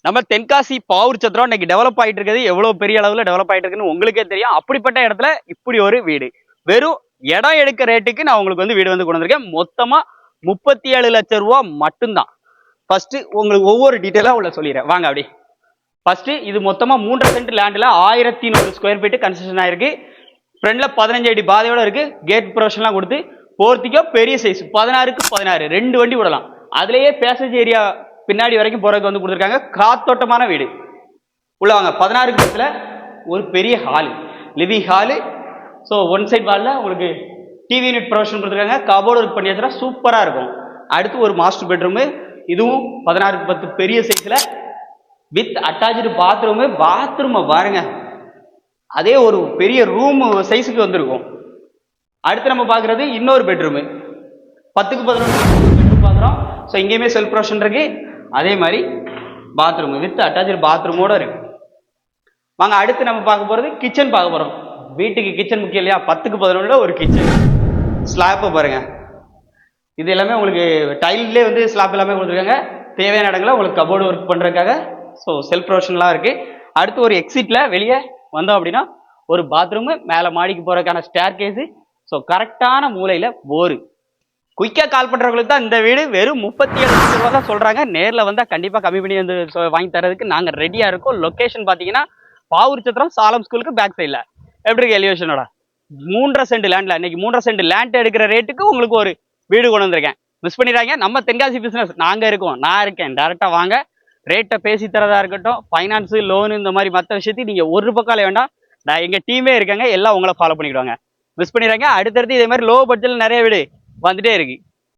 நம்ம தென்காசி பாவூர் சத்திரம் இன்னைக்கு டெவலப் ஆயிட்டு இருக்குது. எவ்வளவு பெரிய அளவுல டெவலப் ஆயிட்டு இருக்குன்னு உங்களுக்கே தெரியும். அப்படிப்பட்ட இடத்துல இப்படி ஒரு வீடு வெறும் இடம் எடுக்க ரேட்டுக்கு நான் உங்களுக்கு வந்து வீடு வந்து கொண்டு வந்திருக்கேன். மொத்தமா 37 லட்சம் ரூபா மட்டும்தான். ஃபர்ஸ்ட் உங்களுக்கு ஒவ்வொரு டீட்டெயிலா உள்ள சொல்லிடுறேன் வாங்க. அப்படி ஃபர்ஸ்ட் இது மொத்தமா 3.5 சென்ட் லேண்ட்ல 1100 ஸ்கொயர் ஃபீட் கன்ஸ்ட்ரக்ஷன் ஆயிருக்கு. ஃப்ரண்ட்ல 15 அடி பாதையோட இருக்கு. கேட் ப்ரொவிஷன்லாம் கொடுத்து போர்த்திக்கோ பெரிய சைஸ் 16க்கு 16 2 வண்டி விடலாம். அதுலயே பேசேஜ் ஏரியா பின்னாடி வரைக்கும் போறதுக்கு வந்து கொடுத்துருக்காங்க. காத்தோட்டமான வீடு உள்ள வாங்க. 16க்கு பக்கத்துல ஒரு பெரிய hall, living hall. So one side வாலில் உங்களுக்கு டிவி யூனிட் ப்ரொவிஷன் கொடுத்துருக்காங்க. கபோர்டு ஒர்க் பண்ணி வச்சுனா சூப்பராக இருக்கும். அடுத்து ஒரு மாஸ்டர் பெட்ரூமு, இதுவும் 16க்கு 10 பெரிய சைஸில் வித் அட்டாச்சு பாத்ரூமு. பாத்ரூமை பாருங்க, அதே ஒரு பெரிய ரூம் சைஸுக்கு வந்திருக்கும். அடுத்து நம்ம பார்க்குறது இன்னொரு பெட்ரூமு, 10க்கு 11 பெட்ரூம் பார்க்குறோம். ஸோ இங்கேயுமே செல்ஃப் ப்ரொவிஷன் இருக்கு. அதே மாதிரி பாத்ரூம் வித் அட்டாச்சு பாத்ரூமோட இருக்கு. வாங்க அடுத்து நம்ம பார்க்க போகிறது கிச்சன் பார்க்க போகிறோம். வீட்டுக்கு கிச்சன் முக்கியம் இல்லையா? 10க்கு 11 ஒரு கிச்சன். ஸ்லாப்பை பாருங்க, இது எல்லாமே உங்களுக்கு டைல்லே வந்து ஸ்லாப் எல்லாமே கொடுத்துருக்காங்க. தேவையான இடங்களை உங்களுக்கு கபோர்டு ஒர்க் பண்ணுறதுக்காக ஸோ செல்ஃப் ப்ரொவிஷன்லாம் இருக்குது. அடுத்து ஒரு எக்ஸிட்டில் வெளியே வந்தோம் அப்படின்னா ஒரு பாத்ரூமு, மேலே மாடிக்கு போகிறதுக்கான ஸ்டேர் கேஸு. ஸோ கரெக்டான மூலையில் போரு. குயிக்காக கால் பண்ணுறவங்களுக்கு தான் இந்த வீடு வெறும் 37 லட்சம் ரூபா தான் சொல்கிறாங்க. நேரில் வந்தால் கண்டிப்பாக கம்மி பண்ணி வந்து வாங்கி தரதுக்கு நாங்கள் ரெடியாக இருக்கோம். லொக்கேஷன் பார்த்தீங்கன்னா பாவூர் சத்திரம் சாலம் ஸ்கூலுக்கு பேக் சைடில். எப்படி எலிவேஷனோட 3.5 சென்ட் லேண்டில் இன்னைக்கு 3.5 சென்ட் லேண்ட் எடுக்கிற ரேட்டுக்கு உங்களுக்கு ஒரு வீடு கொண்டு வந்திருக்கேன். மிஸ் பண்ணிடுறாங்க. நம்ம தென்காசி பிஸ்னஸ் நாங்கள் இருக்கோம், நான் இருக்கேன். டேரெக்டாக வாங்க. ரேட்டை பேசி தரதா இருக்கட்டும், ஃபைனான்ஸு லோனு இந்த மாதிரி மற்ற விஷயத்தையும் நீங்கள் ஒரு பக்கம் வேண்டாம். நான் எங்கள் டீமே இருக்காங்க, எல்லாம் உங்களை ஃபாலோ பண்ணிக்கிடுவாங்க. மிஸ் பண்ணிடுறாங்க. அடுத்தடுத்து இதே மாதிரி லோ பட்ஜெட்டில் நிறைய வீடு வந்துட்டே இருக்கு.